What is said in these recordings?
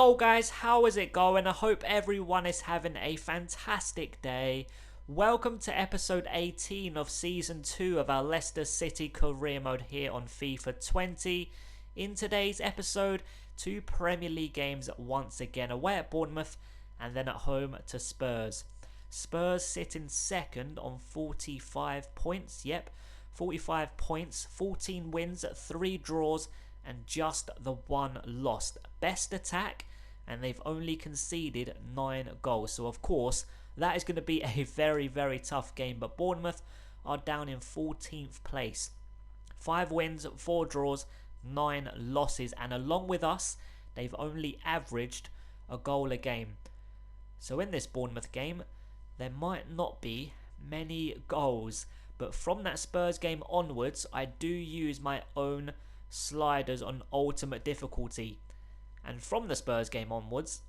Yo guys, how is it going? I hope everyone is having a fantastic day. Welcome to episode 18 of season 2 of our Leicester City career mode here on FIFA 20. In today's episode, 2 Premier League games once again, away at Bournemouth and then at home to Spurs. Spurs sit in second on 45 points. Yep, 45 points, 14 wins, 3 draws and just the 1 loss. Best attack, and they've only conceded 9 goals. So of course, that is going to be a very, very tough game. But Bournemouth are down in 14th place. 5 wins, 4 draws, 9 losses. And along with us, they've only averaged a goal a game. So in this Bournemouth game, there might not be many goals. But from that Spurs game onwards, I do use my own sliders on ultimate difficulty. And from the Spurs game onwards,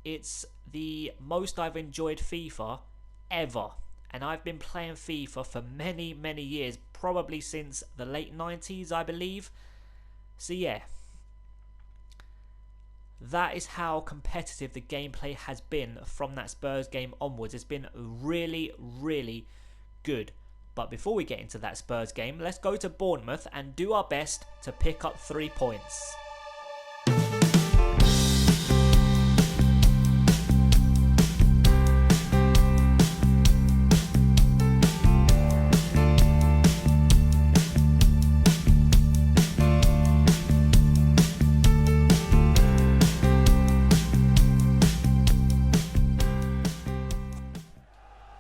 it's the most I've enjoyed FIFA ever. And I've been playing FIFA for many, many years. Probably since the late 90s, I believe. So yeah. That is how competitive the gameplay has been from that Spurs game onwards. It's been really, really good. But before we get into that Spurs game, let's go to Bournemouth and do our best to pick up 3 points.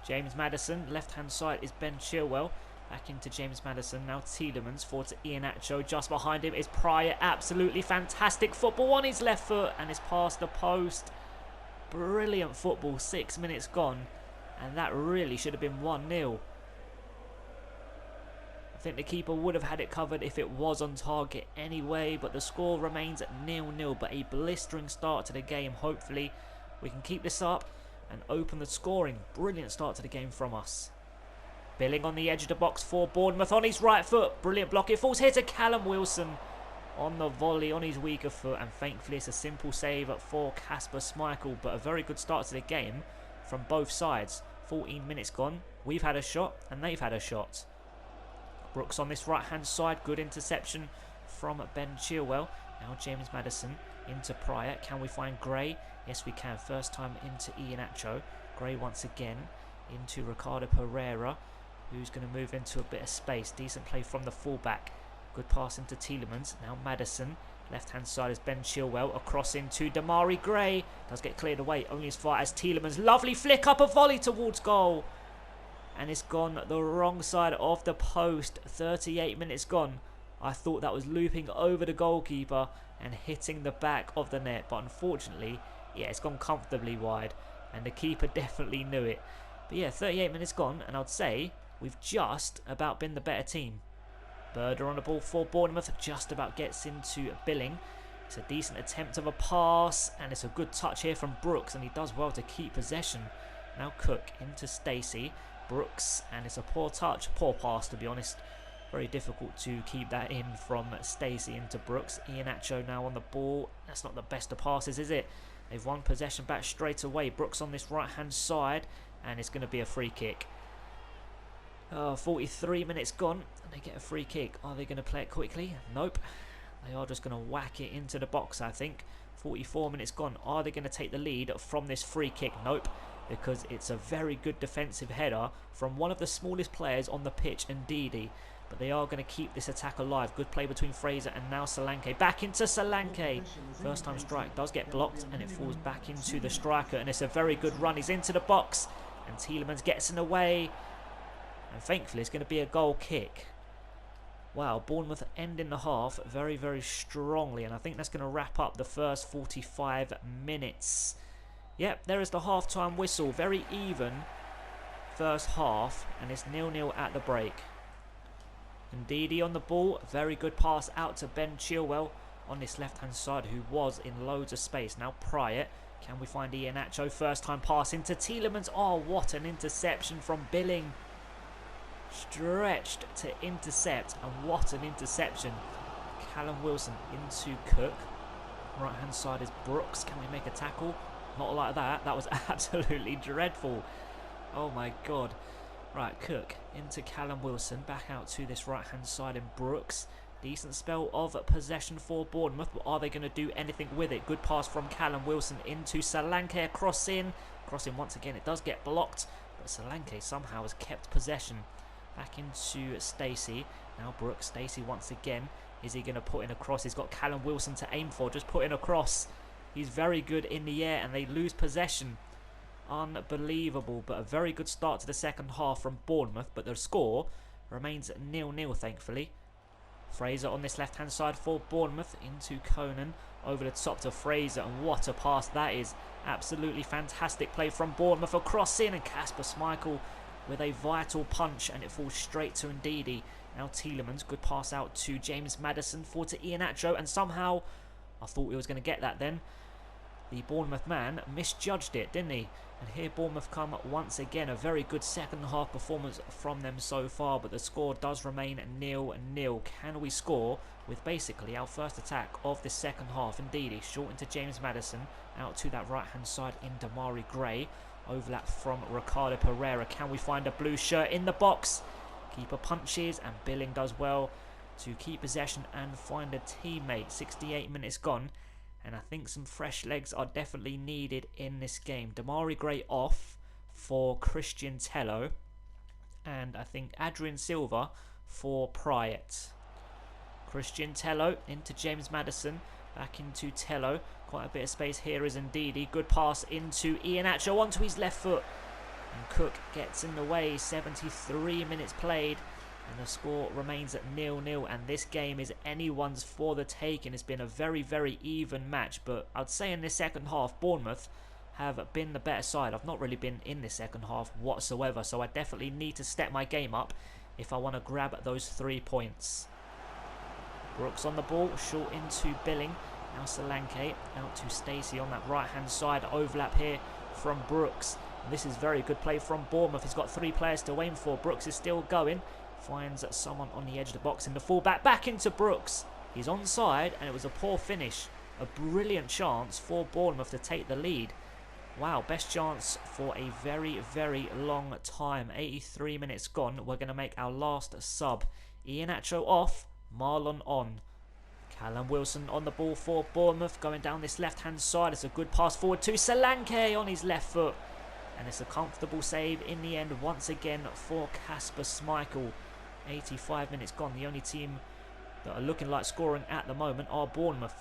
James Maddison, left hand side is Ben Chilwell, back into James Maddison, now Tielemans, forward to Iheanacho, just behind him is Pryor, absolutely fantastic football on his left foot and it's past the post. Brilliant football, 6 minutes gone and that really should have been 1-0. I think the keeper would have had it covered if it was on target anyway, but the score remains at 0-0, but a blistering start to the game. Hopefully we can keep this up and open the scoring. Brilliant start to the game from us. Billing on the edge of the box for Bournemouth on his right foot. Brilliant block. It falls here to Callum Wilson on the volley on his weaker foot. And thankfully it's a simple save for Kasper Schmeichel. But a very good start to the game from both sides. 14 minutes gone. We've had a shot and they've had a shot. Brooks on this right hand side. Good interception from Ben Chilwell. Now James Maddison into Pryor. Can we find Gray? Yes, we can. First time into Iheanacho. Gray once again into Ricardo Pereira, who's going to move into a bit of space. Decent play from the fullback. Good pass into Tielemans. Now Maddison. Left-hand side is Ben Chilwell. Across into Damari Gray. Does get cleared away. Only as far as Tielemans. Lovely flick up a volley towards goal. And it's gone the wrong side of the post. 38 minutes gone. I thought that was looping over the goalkeeper and hitting the back of the net. But unfortunately, yeah, it's gone comfortably wide. And the keeper definitely knew it. But yeah, 38 minutes gone. And I'd say we've just about been the better team. Berder on the ball for Bournemouth. Just about gets into Billing. It's a decent attempt of a pass. And it's a good touch here from Brooks. And he does well to keep possession. Now Cook into Stacey. Brooks. And it's a poor touch. Poor pass, to be honest. Very difficult to keep that in from Stacey into Brooks. Iheanacho now on the ball. That's not the best of passes, is it? They've won possession back straight away. Brooks on this right-hand side. And it's going to be a free kick. 43 minutes gone. And they get a free kick. Are they going to play it quickly? Nope. They are just going to whack it into the box, I think. 44 minutes gone. Are they going to take the lead from this free kick? Nope. Because it's a very good defensive header from one of the smallest players on the pitch, Ndidi. But they are going to keep this attack alive. Good play between Fraser and now Solanke. Back into Solanke. First time strike does get blocked and it falls back into the striker. And it's a very good run. He's into the box. And Tielemans gets in the way. And thankfully it's going to be a goal kick. Wow, Bournemouth ending the half very, very strongly. And I think that's going to wrap up the first 45 minutes. Yep, there is the half-time whistle. Very even first half. And it's 0-0 at the break. Ndidi on the ball. Very good pass out to Ben Chilwell on this left-hand side, who was in loads of space. Now Pryor. Can we find Iheanacho? First time pass into Tielemans. Oh, what an interception from Billing. Stretched to intercept. And what an interception. Callum Wilson into Cook. Right hand side is Brooks. Can we make a tackle? Not like that. That was absolutely dreadful. Oh my god. Right, Cook into Callum Wilson. Back out to this right hand side in Brooks. Decent spell of possession for Bournemouth, but are they going to do anything with it? Good pass from Callum Wilson into Solanke. Crossing once again. It does get blocked, but Solanke somehow has kept possession. Back into Stacey. Now Brooks. Stacey once again. Is he going to put in a cross? He's got Callum Wilson to aim for. Just put in a cross. He's very good in the air, and they lose possession. Unbelievable, but a very good start to the second half from Bournemouth, but the score remains 0-0 thankfully. Fraser on this left hand side for Bournemouth into Conan, over the top to Fraser, and what a pass that is. Absolutely fantastic play from Bournemouth. A cross in, and Kasper Schmeichel with a vital punch, and it falls straight to Ndidi. Now Tielemans, good pass out to James Maddison, forward to Iheanacho, and somehow I thought he was going to get that then. The Bournemouth man misjudged it, didn't he? And here Bournemouth come once again. A very good second half performance from them so far, but the score does remain 0-0. Can we score with basically our first attack of the second half? Indeed, short into James Maddison, out to that right hand side in Damari Gray. Overlap from Ricardo Pereira. Can we find a blue shirt in the box? Keeper punches, and Billing does well to keep possession and find a teammate. 68 minutes gone, and I think some fresh legs are definitely needed in this game. Damari Gray off for Christian Tello, and I think Adrian Silva for Pryatt. Christian Tello into James Maddison, back into Tello. Quite a bit of space here is Ndidi. Good pass into Iheanacho onto his left foot. And Cook gets in the way. 73 minutes played, and the score remains at 0-0, and this game is anyone's for the taking. It's been a very, very even match, but I'd say in this second half, Bournemouth have been the better side. I've not really been in this second half whatsoever, so I definitely need to step my game up if I want to grab those 3 points. Brooks on the ball, short into Billing. Now Solanke out to Stacey on that right-hand side. Overlap here from Brooks. This is very good play from Bournemouth. He's got 3 players to aim for. Brooks is still going. Finds someone on the edge of the box in the fullback. Back into Brooks. He's onside, and it was a poor finish. A brilliant chance for Bournemouth to take the lead. Wow, best chance for a very, very long time. 83 minutes gone. We're going to make our last sub. Iheanacho off. Marlon on. Callum Wilson on the ball for Bournemouth. Going down this left-hand side. It's a good pass forward to Solanke on his left foot. And it's a comfortable save in the end once again for Kasper Schmeichel. 85 minutes gone. The only team that are looking like scoring at the moment are Bournemouth.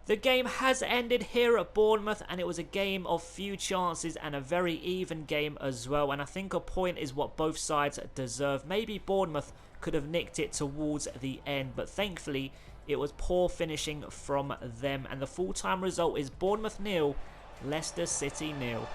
The game has ended here at Bournemouth, and it was a game of few chances and a very even game as well. And I think a point is what both sides deserve. Maybe Bournemouth could have nicked it towards the end, but thankfully it was poor finishing from them. And the full-time result is Bournemouth 0, Leicester City 0.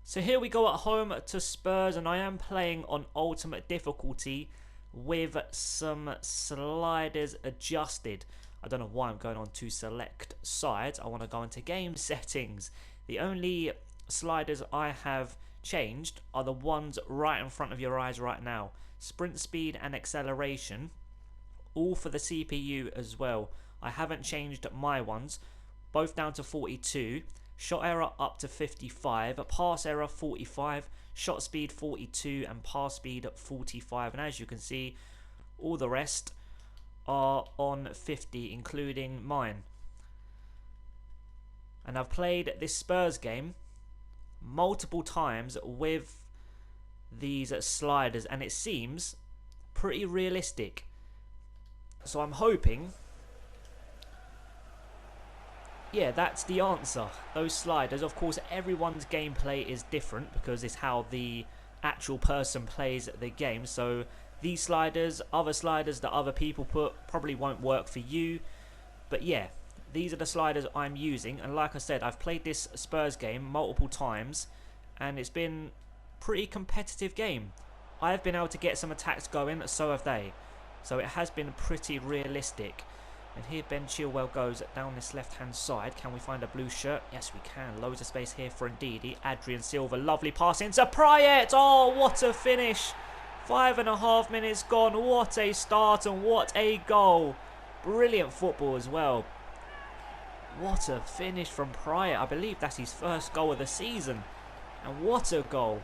So here we go at home to Spurs, and I am playing on ultimate difficulty with some sliders adjusted. I don't know why I'm going on to select sides. I want to go into game settings. The only sliders I have changed are the ones right in front of your eyes right now. Sprint speed and acceleration, all for the CPU as well. I haven't changed my ones, both down to 42. Shot error up to 55, pass error 45, shot speed 42, and pass speed 45. And as you can see, all the rest are on 50, including mine. And I've played this Spurs game multiple times with these sliders, and it seems pretty realistic. So I'm hoping, yeah, that's the answer. Those sliders, of course, everyone's gameplay is different because it's how the actual person plays the game. So these sliders, other sliders that other people put, probably won't work for you. But yeah, these are the sliders I'm using. And like I said, I've played this Spurs game multiple times, and it's been pretty competitive game. I've been able to get some attacks going, so have they. So it has been pretty realistic. And here Ben Chilwell goes down this left-hand side. Can we find a blue shirt? Yes, we can. Loads of space here for Ndidi. Adrian Silva, lovely pass into Prayet. Oh, what a finish. 5.5 minutes gone. What a start and what a goal. Brilliant football as well. What a finish from Prayet. I believe that's his first goal of the season. And what a goal.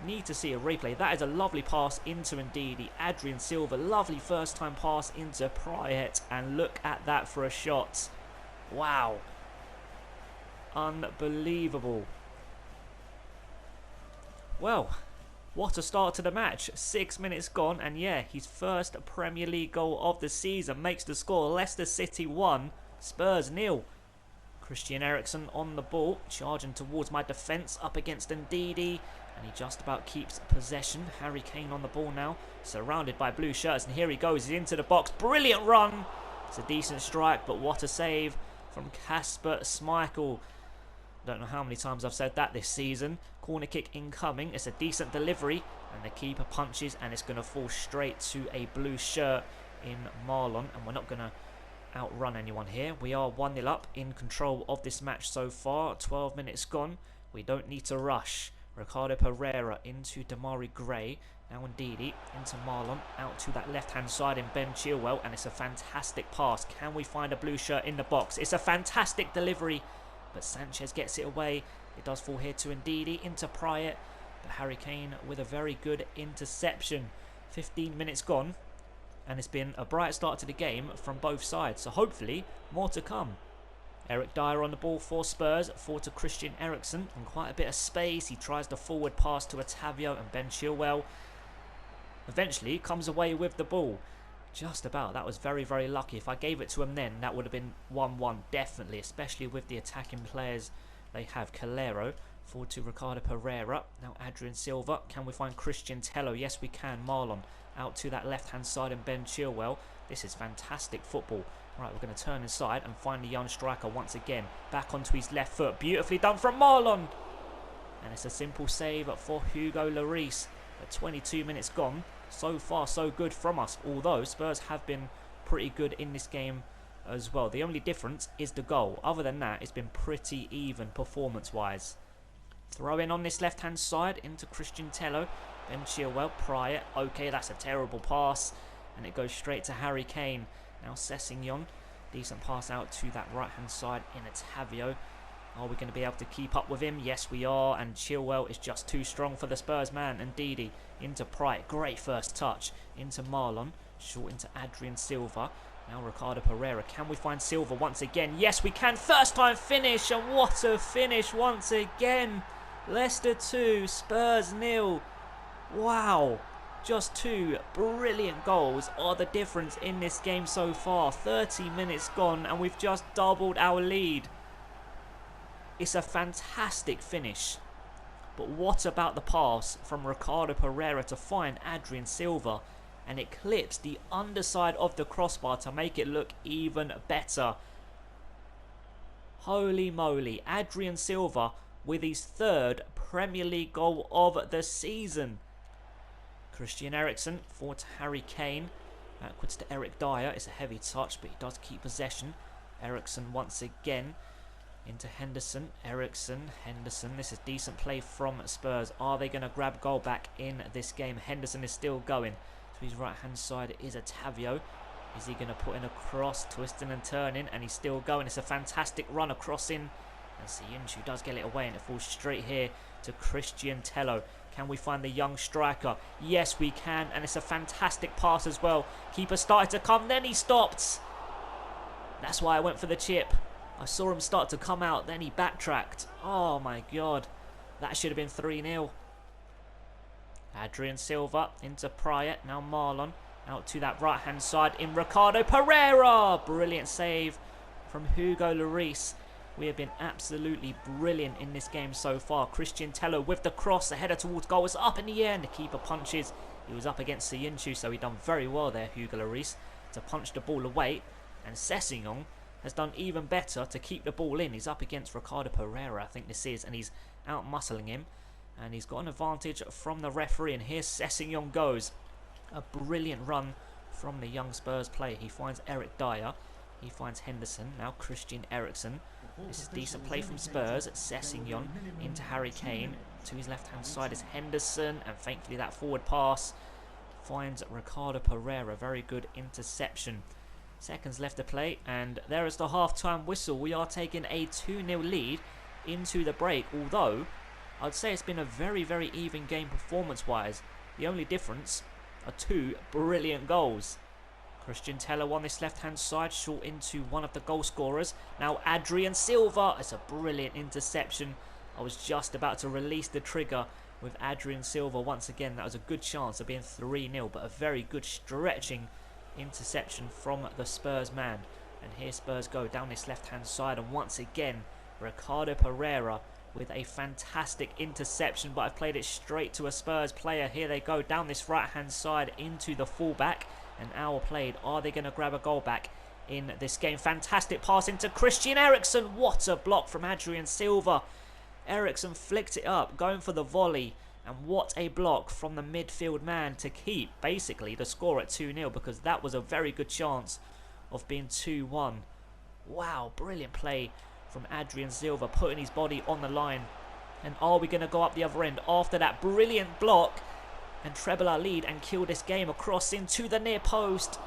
Need to see a replay. That is a lovely pass into Ndidi. Adrian Silva, lovely first time pass into Prayet. And look at that for a shot. Wow. Unbelievable. Well, what a start to the match. 6 minutes gone. And yeah, his first Premier League goal of the season makes the score Leicester City 1, Spurs 0. Christian Eriksen on the ball, charging towards my defence, up against Ndidi. And he just about keeps possession. Harry Kane on the ball now, surrounded by blue shirts. And here he goes, he's into the box. Brilliant run. It's a decent strike, but what a save from Kasper Schmeichel. Don't know how many times I've said that this season. Corner kick incoming. It's a decent delivery. And the keeper punches, and it's going to fall straight to a blue shirt in Marlon. And we're not going to outrun anyone here. We are 1-0 up, in control of this match so far. 12 minutes gone. We don't need to rush. Ricardo Pereira into Damari Gray. Now Ndidi into Marlon. Out to that left-hand side in Ben Chilwell. And it's a fantastic pass. Can we find a blue shirt in the box? It's a fantastic delivery. But Sanchez gets it away. It does fall here to Ndidi. Into Prayet. But Harry Kane with a very good interception. 15 minutes gone. And it's been a bright start to the game from both sides. So hopefully more to come. Eric Dyer on the ball for Spurs, forward to Christian Eriksen, and quite a bit of space. He tries the forward pass to Otavio and Ben Chilwell. Eventually comes away with the ball. Just about. That was very, very lucky. If I gave it to him then, that would have been 1-1, definitely, especially with the attacking players they have. Calero, forward to Ricardo Pereira. Now Adrian Silva. Can we find Christian Tello? Yes, we can. Marlon out to that left-hand side and Ben Chilwell. This is fantastic football. Right, we're going to turn inside and find the young striker once again. Back onto his left foot. Beautifully done from Marlon. And it's a simple save for Hugo Lloris. At 22 minutes gone. So far, so good from us. Although Spurs have been pretty good in this game as well. The only difference is the goal. Other than that, it's been pretty even performance-wise. Throw in on this left-hand side into Christian Tello. Ben Chilwell, Prayet. Okay, that's a terrible pass. And it goes straight to Harry Kane. Now Sessegnon, decent pass out to that right-hand side in Otavio. Are we going to be able to keep up with him? Yes, we are. And Chilwell is just too strong for the Spurs man. And Ndidi into Prayet. Great first touch. Into Marlon. Short into Adrian Silva. Now Ricardo Pereira. Can we find Silva once again? Yes, we can. First time finish. And what a finish once again. Leicester 2, Spurs 0. Wow. Just 2 brilliant goals are the difference in this game so far. 30 minutes gone and we've just doubled our lead. It's a fantastic finish. But what about the pass from Ricardo Pereira to find Adrian Silva? And it clips the underside of the crossbar to make it look even better. Holy moly. Adrian Silva with his 3rd Premier League goal of the season. Christian Eriksen, forward to Harry Kane. Backwards to Eric Dyer. It's a heavy touch, but he does keep possession. Eriksen once again. Into Henderson. Eriksen. Henderson. This is decent play from Spurs. Are they going to grab goal back in this game? Henderson is still going. To his right-hand side is Otavio. Is he going to put in a cross? Twisting and turning. And he's still going. It's a fantastic run across in. And Sienchu does get it away. And it falls straight here to Christian Tello. Can we find the young striker? Yes, we can. And it's a fantastic pass as well. Keeper started to come. Then he stopped. That's why I went for the chip. I saw him start to come out. Then he backtracked. Oh, my God. That should have been 3-0. Adrian Silva into Prayet. Now Marlon. Out to that right-hand side in Ricardo Pereira. Brilliant save from Hugo Lloris. We have been absolutely brilliant in this game so far. Christian Tello with the cross. The header towards goal. It's up in the air and the keeper punches. He was up against Sienchu, so he done very well there, Hugo Lloris, to punch the ball away. And Sessegnon has done even better to keep the ball in. He's up against Ricardo Pereira, I think this is, and he's out-muscling him. And he's got an advantage from the referee. And here's Sessegnon goes. A brilliant run from the young Spurs player. He finds Eric Dyer. He finds Henderson. Now Christian Eriksen. This is decent play from Spurs. Sessegnon into Harry Kane. To his left-hand side is Henderson. And thankfully that forward pass finds Ricardo Pereira. Very good interception. Seconds left to play. And there is the half-time whistle. We are taking a 2-0 lead into the break. Although, I'd say it's been a very, very even game performance-wise. The only difference are 2 brilliant goals. Christian Tello on this left-hand side, short into one of the goal scorers. Now Adrian Silva. It's a brilliant interception. I was just about to release the trigger with Adrian Silva once again. That was a good chance of being 3-0, but a very good stretching interception from the Spurs man. And here Spurs go down this left-hand side, and once again Ricardo Pereira with a fantastic interception, but I've played it straight to a Spurs player. Here they go down this right-hand side into the fullback. An hour played. Are they going to grab a goal back in this game? Fantastic pass into Christian Eriksen. What a block from Adrian Silva. Eriksen flicked it up, going for the volley. And what a block from the midfield man to keep, basically, the score at 2-0, because that was a very good chance of being 2-1. Wow, brilliant play from Adrian Silva, putting his body on the line. And are we going to go up the other end after that brilliant block and treble our lead and kill this game? Across into the near post.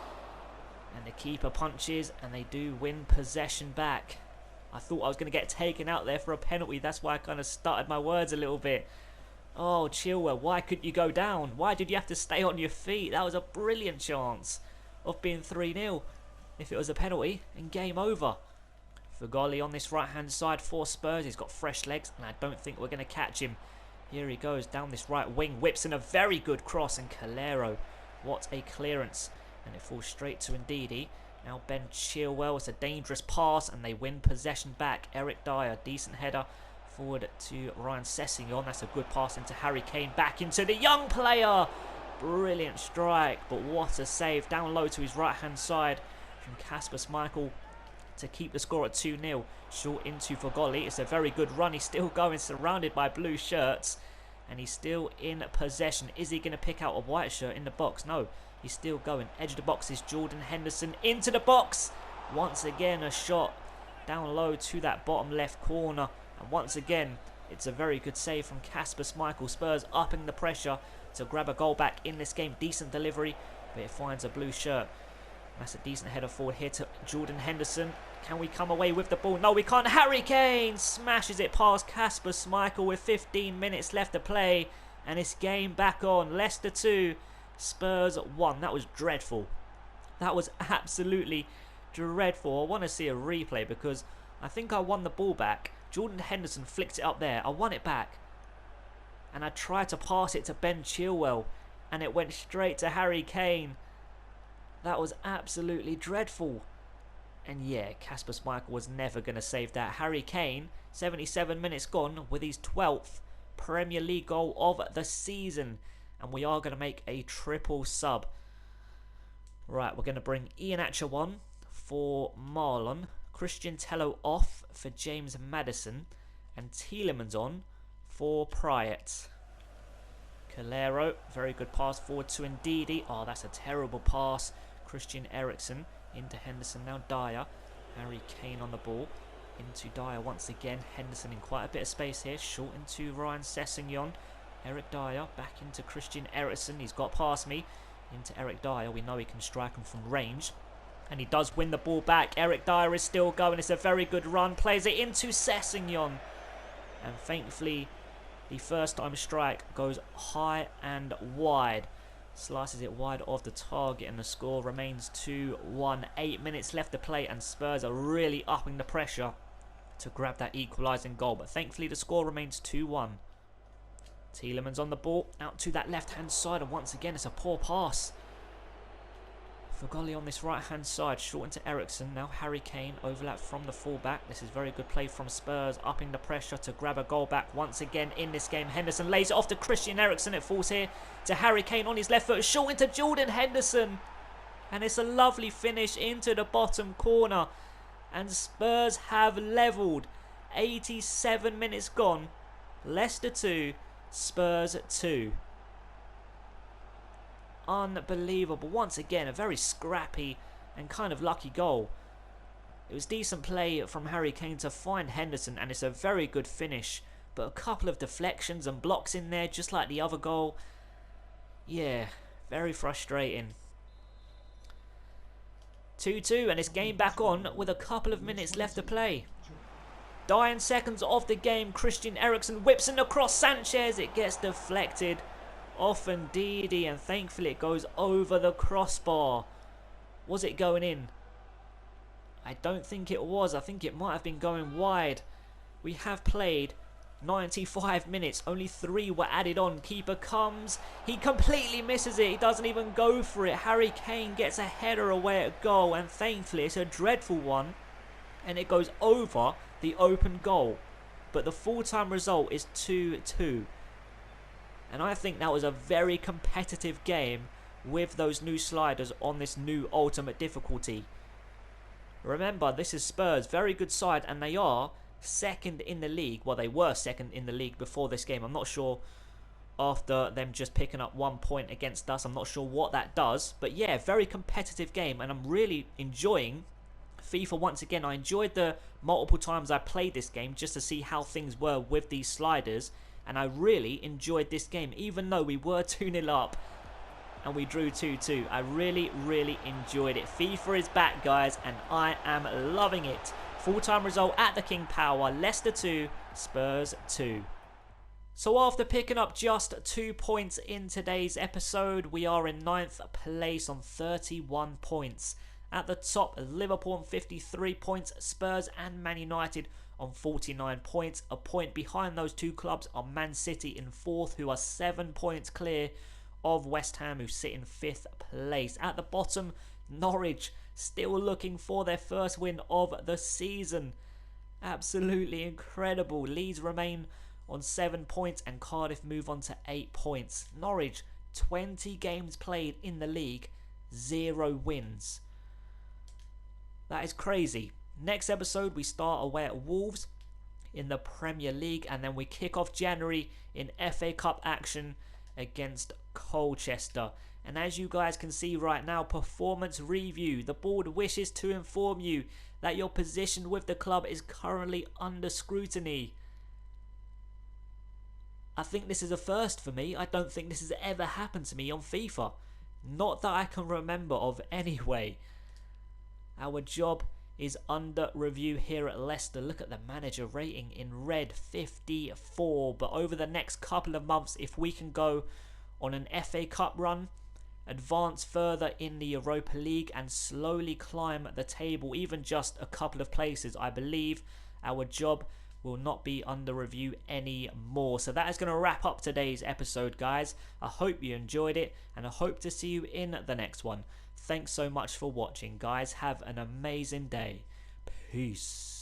And the keeper punches, and they do win possession back. I thought I was going to get taken out there for a penalty. That's why I kind of stuttered my words a little bit. Oh, Chilwell, why couldn't you go down? Why did you have to stay on your feet? That was a brilliant chance of being 3-0 if it was a penalty, and game over. Fugoli on this right-hand side for Spurs. He's got fresh legs, and I don't think we're going to catch him. Here he goes down this right wing. Whips in a very good cross, and Calero. What a clearance. And it falls straight to Ndidi. Now Ben Chilwell. It's a dangerous pass, and they win possession back. Eric Dyer, decent header forward to Ryan Sessegnon. That's a good pass into Harry Kane. Back into the young player. Brilliant strike, but what a save. Down low to his right-hand side from Kasper Schmeichel to keep the score at 2-0. Short into Fugoli. It's a very good run. He's still going, surrounded by blue shirts, and he's still in possession. Is he going to pick out a white shirt in the box? No, he's still going. Edge of the box is Jordan Henderson into the box. Once again, a shot down low to that bottom left corner. And once again, it's a very good save from Kasper Schmeichel. Spurs upping the pressure to grab a goal back in this game. Decent delivery, but it finds a blue shirt. That's a decent header forward here to Jordan Henderson. Can we come away with the ball? No, we can't. Harry Kane smashes it past Kasper Schmeichel with 15 minutes left to play. And it's game back on. Leicester 2, Spurs 1. That was dreadful. That was absolutely dreadful. I want to see a replay because I think I won the ball back. Jordan Henderson flicked it up there. I won it back. And I tried to pass it to Ben Chilwell. And it went straight to Harry Kane. That was absolutely dreadful. And yeah, Kasper Schmeichel was never going to save that. Harry Kane, 77 minutes gone with his 12th Premier League goal of the season. And we are going to make a triple sub. Right, we're going to bring Ian Atcher on for Marlon. Christian Tello off for James Maddison. And Tielemans on for Pryatt. Calero, very good pass forward to Ndidi. Oh, that's a terrible pass. Christian Eriksen into Henderson. Now Dyer. Harry Kane on the ball. Into Dyer once again. Henderson in quite a bit of space here. Short into Ryan Sessegnon. Eric Dyer back into Christian Eriksen. He's got past me. Into Eric Dyer. We know he can strike him from range. And he does win the ball back. Eric Dyer is still going. It's a very good run. Plays it into Sessegnon. And thankfully, the first time strike goes high and wide. Slices it wide of the target, and the score remains 2-1. 8 minutes left to play, and Spurs are really upping the pressure to grab that equalising goal. But thankfully, the score remains 2-1. Tielemans on the ball, out to that left-hand side, and once again, it's a poor pass. Fugoli on this right-hand side, short into Eriksen. Now Harry Kane, overlap from the full-back. This is very good play from Spurs, upping the pressure to grab a goal back once again in this game. Henderson lays it off to Christian Eriksen. It falls here to Harry Kane on his left foot, short into Jordan Henderson. And it's a lovely finish into the bottom corner. And Spurs have levelled. 87 minutes gone. Leicester 2, Spurs 2. Unbelievable. Once again, a very scrappy and kind of lucky goal. It was decent play from Harry Kane to find Henderson, and it's a very good finish. But a couple of deflections and blocks in there, just like the other goal. Yeah, very frustrating. 2-2, and it's game back on with a couple of minutes left to play. Dying seconds of the game, Christian Eriksen whips it across Sanchez. It gets deflected off Ndidi, and thankfully it goes over the crossbar. Was it going in? I don't think it was. I think it might have been going wide. We have played 95 minutes. Only 3 were added on. Keeper comes. He completely misses it. He doesn't even go for it. Harry Kane gets a header away at goal, and thankfully it's a dreadful one, and it goes over the open goal. But the full-time result is 2-2. And I think that was a very competitive game with those new sliders on this new ultimate difficulty. Remember, this is Spurs, very good side, and they are second in the league. Well, they were second in the league before this game. I'm not sure after them just picking up 1 point against us. I'm not sure what that does. But yeah, very competitive game, and I'm really enjoying FIFA once again. I enjoyed the multiple times I played this game just to see how things were with these sliders, and I really enjoyed this game, even though we were 2-0 up and we drew 2-2. I really enjoyed it. FIFA is back, guys, and I am loving it. Full-time result at the King Power, Leicester 2, Spurs 2. So after picking up just 2 points in today's episode, we are in 9th place on 31 points. At the top, Liverpool on 53 points, Spurs and Man United on 49 points. A point behind those two clubs are Man City in 4th, who are 7 points clear of West Ham, who sit in 5th place. At the bottom, Norwich, still looking for their first win of the season. Absolutely incredible. Leeds remain on 7 points, and Cardiff move on to 8 points. Norwich, 20 games played in the league, 0 wins. That is crazy. Next episode, we start away at Wolves in the Premier League, and then we kick off January in FA Cup action against Colchester. And as you guys can see right now, performance review. The board wishes to inform you that your position with the club is currently under scrutiny. I think this is a first for me. I don't think this has ever happened to me on FIFA. Not that I can remember of anyway. Our job is under review here at Leicester. Look at the manager rating in red, 54. But over the next couple of months, if we can go on an FA Cup run, advance further in the Europa League, and slowly climb the table, even just a couple of places, I believe our job will not be under review anymore. So that is going to wrap up today's episode, guys. I hope you enjoyed it, and I hope to see you in the next one. Thanks so much for watching, guys. Have an amazing day. Peace.